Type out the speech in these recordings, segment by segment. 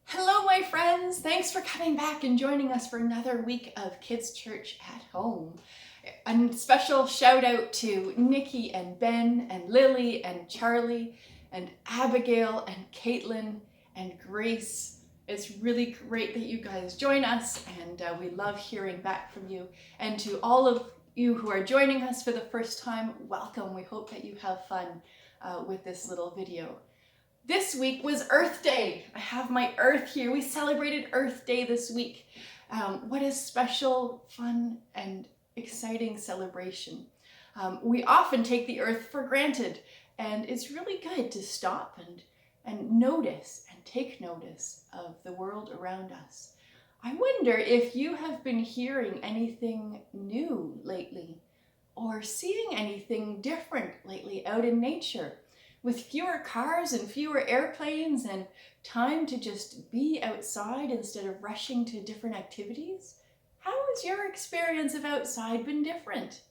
Hello, my friends. Thanks for coming back and joining us for another week of Kids Church at Home. A special shout out to Nikki and Ben and Lily and Charlie and Abigail and Caitlin and Grace. It's really great that you guys join us, and we love hearing back from you. And to all of you who are joining us for the first time, welcome. We hope that you have fun with this little video. This week was Earth Day. I have my Earth here. We celebrated Earth Day this week. What a special, fun, and exciting celebration. We often take the Earth for granted, and it's really good to stop and notice and take notice of the world around us. I wonder if you have been hearing anything new lately, or seeing anything different lately out in nature. With fewer cars and fewer airplanes and time to just be outside instead of rushing to different activities, how has your experience of outside been different?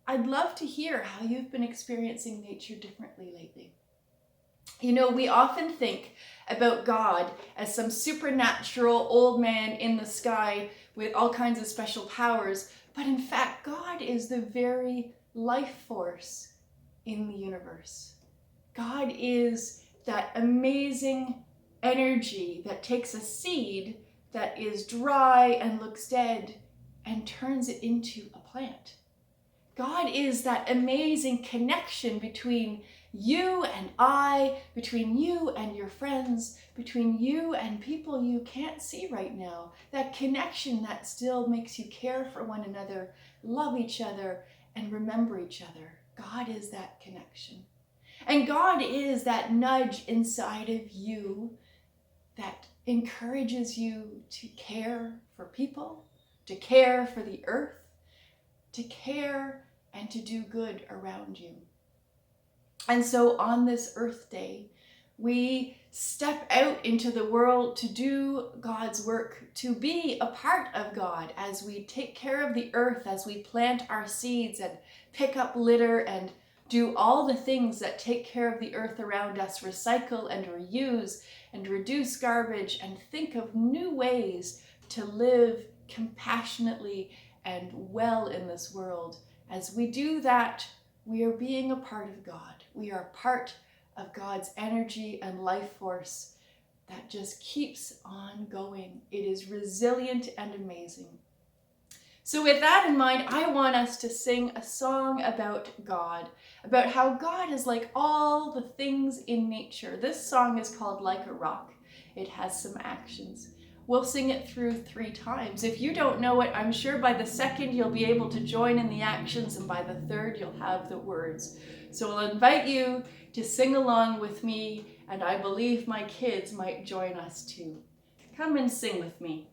I'd love to hear how you've been experiencing nature differently lately. You know, we often think about God as some supernatural old man in the sky with all kinds of special powers, but in fact, God is the very life force in the universe. God is that amazing energy that takes a seed that is dry and looks dead and turns it into a plant. God is that amazing connection between you and I, between you and your friends, between you and people you can't see right now. That connection that still makes you care for one another, love each other, and remember each other. God is that connection. And God is that nudge inside of you that encourages you to care for people, to care for the earth, to care and to do good around you. And so on this Earth Day, we step out into the world to do God's work, to be a part of God as we take care of the earth, as we plant our seeds and pick up litter and do all the things that take care of the earth around us, recycle and reuse and reduce garbage, and think of new ways to live compassionately and well in this world. As we do that, we are being a part of God. We are part of God's energy and life force that just keeps on going. It is resilient and amazing. So with that in mind, I want us to sing a song about God, about how God is like all the things in nature. This song is called Like a Rock. It has some actions. We'll sing it through 3 times. If you don't know it, I'm sure by the second you'll be able to join in the actions, and by the third you'll have the words. So I'll invite you to sing along with me, and I believe my kids might join us too. Come and sing with me.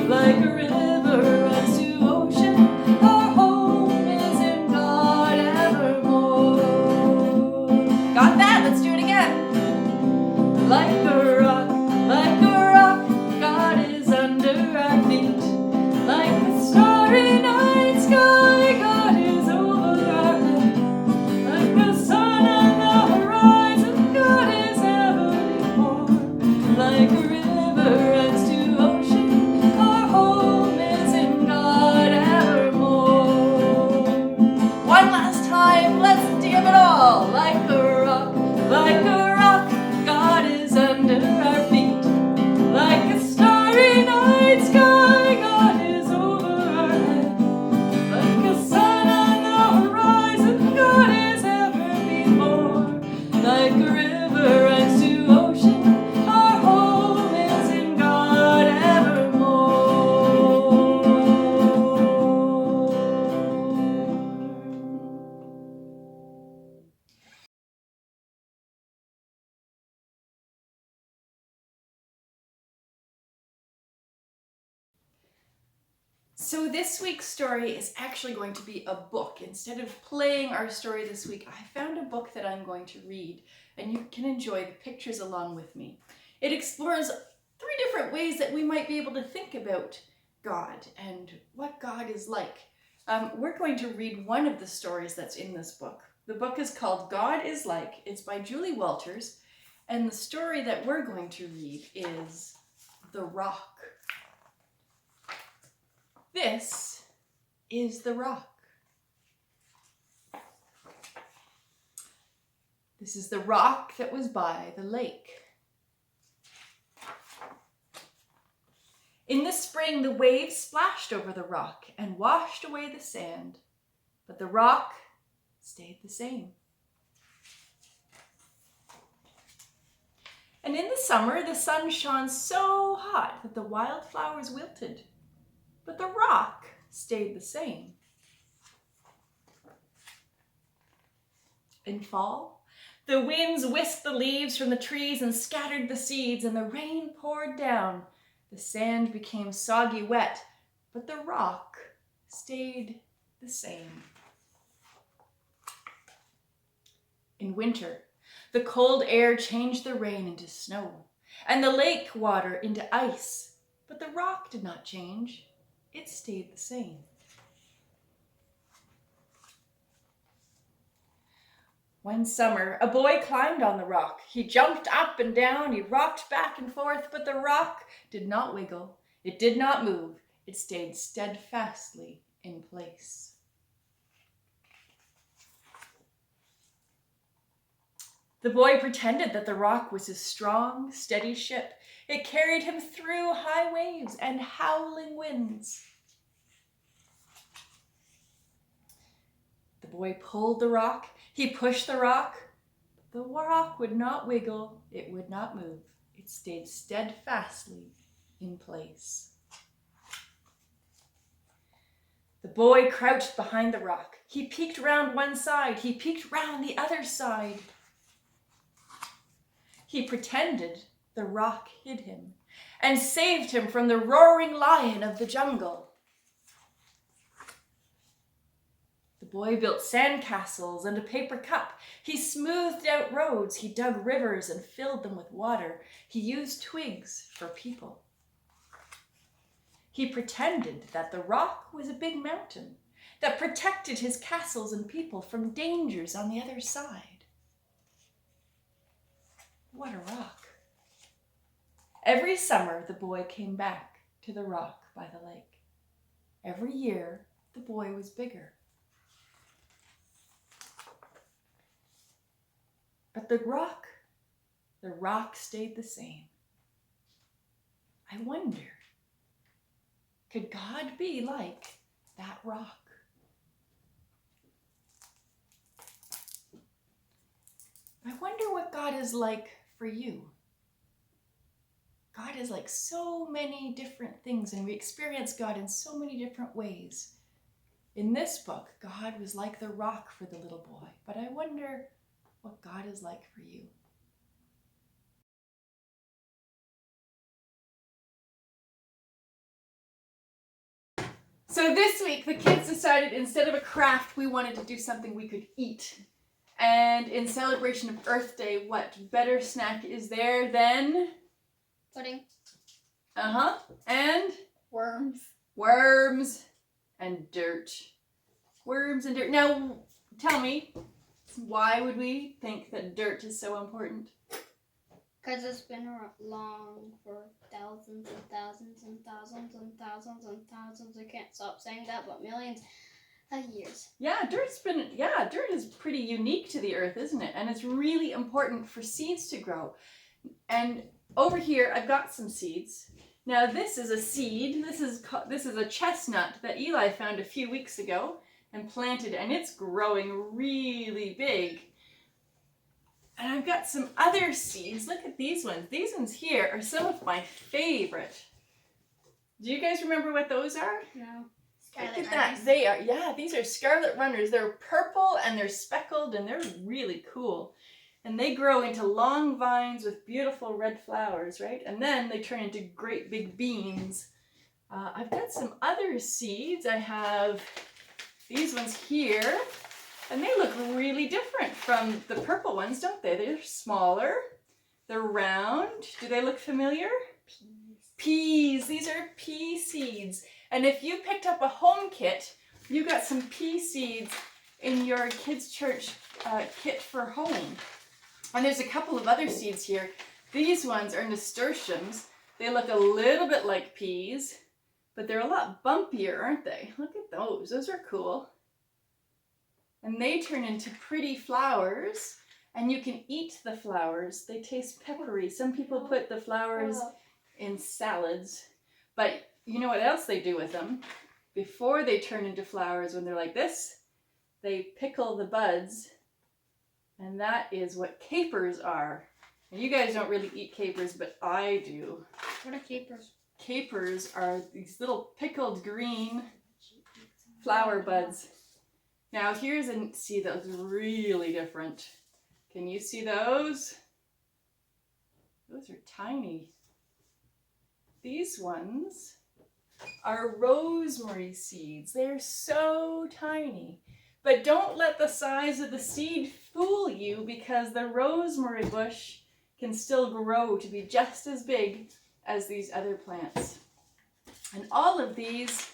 Like a river runs to ocean, our home is in God evermore. So this week's story is actually going to be a book. Instead of playing our story this week, I found a book that I'm going to read, and you can enjoy the pictures along with me. It explores 3 different ways that we might be able to think about God and what God is like. We're going to read one of the stories that's in this book. The book is called God is Like. It's by Julie Walters, and the story that we're going to read is The Rock. This is the rock. This is the rock that was by the lake. In the spring, the waves splashed over the rock and washed away the sand, but the rock stayed the same. And in the summer, the sun shone so hot that the wildflowers wilted, but the rock stayed the same. In fall, the winds whisked the leaves from the trees and scattered the seeds, and the rain poured down. The sand became soggy wet, but the rock stayed the same. In winter, the cold air changed the rain into snow, and the lake water into ice, but the rock did not change. It stayed the same. One summer, a boy climbed on the rock. He jumped up and down, he rocked back and forth, but the rock did not wiggle. It did not move. It stayed steadfastly in place. The boy pretended that the rock was his strong, steady ship. It carried him through high waves and howling winds. The boy pulled the rock. He pushed the rock. The rock would not wiggle. It would not move. It stayed steadfastly in place. The boy crouched behind the rock. He peeked round one side. He peeked round the other side. He pretended the rock hid him and saved him from the roaring lion of the jungle. The boy built sandcastles and a paper cup. He smoothed out roads. He dug rivers and filled them with water. He used twigs for people. He pretended that the rock was a big mountain that protected his castles and people from dangers on the other side. What a rock. Every summer, the boy came back to the rock by the lake. Every year, the boy was bigger. But the rock stayed the same. I wonder, could God be like that rock? I wonder what God is like for you. God is like so many different things, and we experience God in so many different ways. In this book, God was like the rock for the little boy, but I wonder what God is like for you. So this week, the kids decided instead of a craft, we wanted to do something we could eat. And in celebration of Earth Day, what better snack is there than? Pudding. And? Worms. Worms and dirt. Worms and dirt. Now, tell me, why would we think that dirt is so important? Because it's been long for thousands and thousands and thousands and thousands and thousands. I can't stop saying that, but millions of years. Yeah, dirt is pretty unique to the earth, isn't it? And it's really important for seeds to grow. And over here, I've got some seeds. Now, this is a seed. This is a chestnut that Eli found a few weeks ago and planted, and it's growing really big. And I've got some other seeds. Look at these ones. These ones here are some of my favorite. Do you guys remember what those are? No. Look at that. They are, these are scarlet runners. They're purple and they're speckled and they're really cool. And they grow into long vines with beautiful red flowers, right? And then they turn into great big beans. I've got some other seeds. I have these ones here, and they look really different from the purple ones, don't they? They're smaller, they're round. Do they look familiar? Peas. These are pea seeds. And if you picked up a home kit, you got some pea seeds in your kids' church kit for home. And there's a couple of other seeds here. These ones are nasturtiums. They look a little bit like peas, but they're a lot bumpier, aren't they? Look at those. Those are cool. And they turn into pretty flowers, and you can eat the flowers. They taste peppery. Some people put the flowers in salads, but you know what else they do with them? Before they turn into flowers, when they're like this, they pickle the buds, and that is what capers are. And you guys don't really eat capers, but I do. What are capers? Capers are these little pickled green flower buds. Now here's a see those really different. Can you see those? Those are tiny. These ones are rosemary seeds. They're so tiny. But don't let the size of the seed fool you, because the rosemary bush can still grow to be just as big as these other plants. And all of these,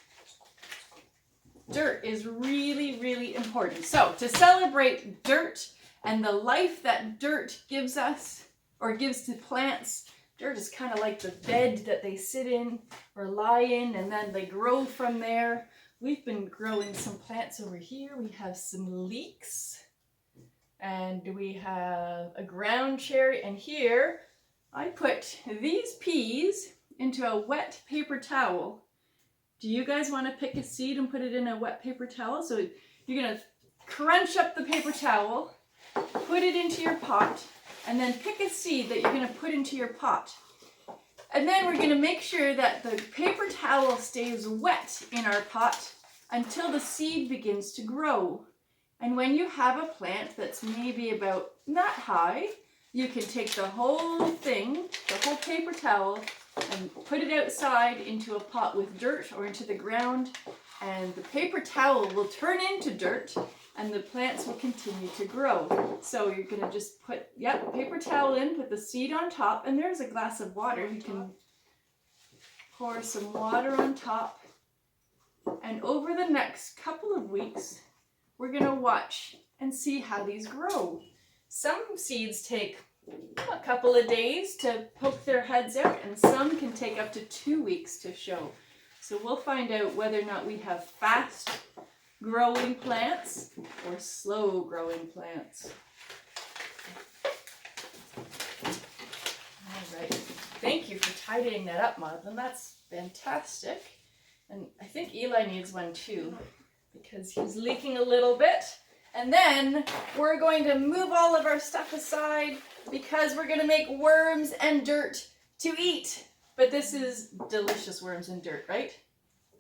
dirt is really, really important. So to celebrate dirt and the life that dirt gives us, or gives to plants, dirt is kind of like the bed that they sit in or lie in, and then they grow from there. We've been growing some plants over here. We have some leeks, and we have a ground cherry, and here I put these peas into a wet paper towel. Do you guys want to pick a seed and put it in a wet paper towel? So you're going to crunch up the paper towel, put it into your pot, and then pick a seed that you're going to put into your pot. And then we're going to make sure that the paper towel stays wet in our pot until the seed begins to grow. And when you have a plant that's maybe about that high, you can take the whole thing, the whole paper towel, and put it outside into a pot with dirt or into the ground, and the paper towel will turn into dirt, and the plants will continue to grow. So you're going to just put, paper towel in, put the seed on top, and there's a glass of water. You can pour some water on top. And over the next couple of weeks, we're going to watch and see how these grow. Some seeds take a couple of days to poke their heads out, and some can take up to 2 weeks to show. So we'll find out whether or not we have fast growing plants or slow growing plants. All right. Thank you for tidying that up, Madeline. That's fantastic. And I think Eli needs one too, because he's leaking a little bit. And then we're going to move all of our stuff aside, because we're going to make worms and dirt to eat. But this is delicious worms and dirt, right?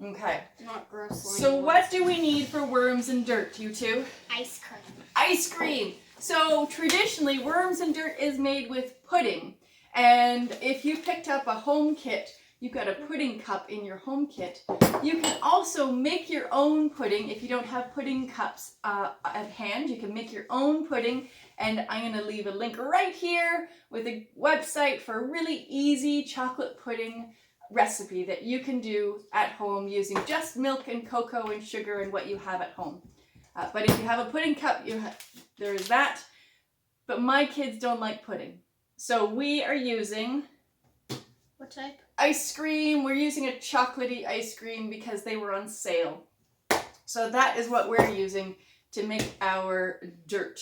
Okay. Not gross. So what do we need for worms and dirt, you two? Ice cream. Ice cream. So traditionally, worms and dirt is made with pudding. And if you picked up a home kit, you've got a pudding cup in your home kit. You can also make your own pudding. If you don't have pudding cups at hand, you can make your own pudding. And I'm going to leave a link right here with a website for a really easy chocolate pudding recipe that you can do at home using just milk and cocoa and sugar and what you have at home. But if you have a pudding cup, there's that. But my kids don't like pudding. So we are using... What type? Ice cream. We're using a chocolatey ice cream because they were on sale. So that is what we're using to make our dirt.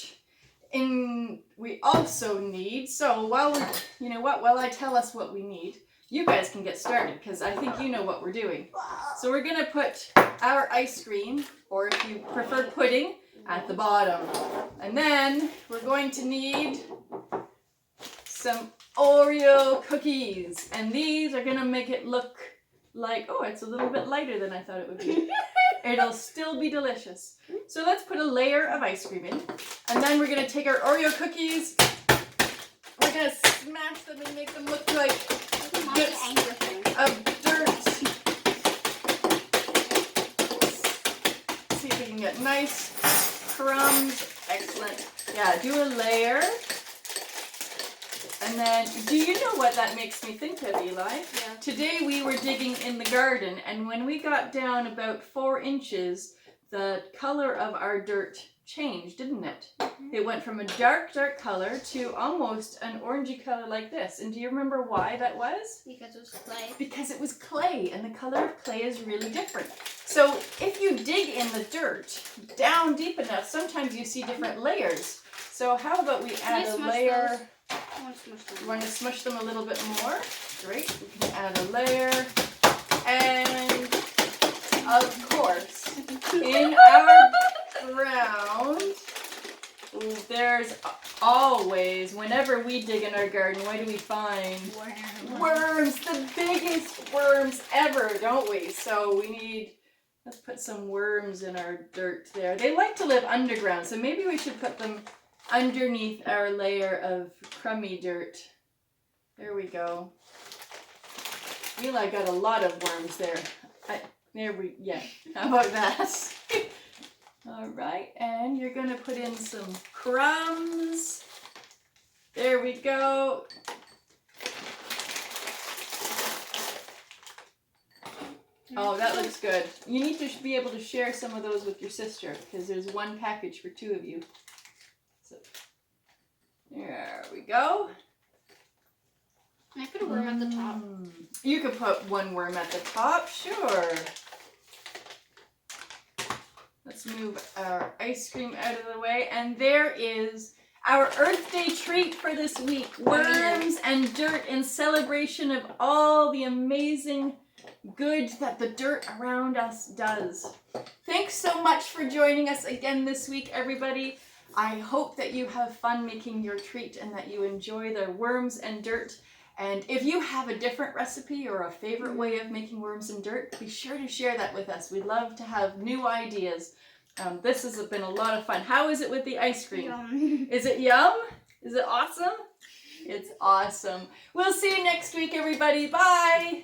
And we also need, so while I tell us what we need, you guys can get started, because I think you know what we're doing. So we're going to put our ice cream, or if you prefer pudding, at the bottom. And then we're going to need some Oreo cookies. And these are going to make it look like, oh, it's a little bit lighter than I thought it would be. It'll still be delicious. So let's put a layer of ice cream in. And then we're going to take our Oreo cookies. We're going to smash them and make them look like bits of dirt. Yeah, do a layer. And then, do you know what that makes me think of, Eli? Yeah. Today we were digging in the garden, and when we got down about 4 inches, the color of our dirt changed, didn't it? Mm-hmm. It went from a dark, dark color to almost an orangey color like this. And do you remember why that was? Because it was clay. Because it was clay, and the color of clay is really different. So if you dig in the dirt down deep enough, sometimes you see different layers. So how about we add a layer? I want to smush them. You want to smush them a little bit more? Great. We can add a layer. And of course, in our ground, there's always, whenever we dig in our garden, what do we find? Worms, the biggest worms ever, don't we? So we need, let's put some worms in our dirt there. They like to live underground, so maybe we should put them underneath our layer of crummy dirt. There we go. Eli got a lot of worms there. How about that? All right, and you're gonna put in some crumbs. There we go. Oh, that looks good. You need to be able to share some of those with your sister because there's one package for 2 of you. So, there we go. Can I put a worm at the top? You could put 1 worm at the top, sure. Let's move our ice cream out of the way. And there is our Earth Day treat for this week. Worms and dirt in celebration of all the amazing good that the dirt around us does. Thanks so much for joining us again this week, everybody. I hope that you have fun making your treat and that you enjoy the worms and dirt. And if you have a different recipe or a favorite way of making worms and dirt, be sure to share that with us. We'd love to have new ideas. This has been a lot of fun. How is it with the ice cream? Yum. Is it yum? Is it awesome? It's awesome. We'll see you next week, everybody. Bye!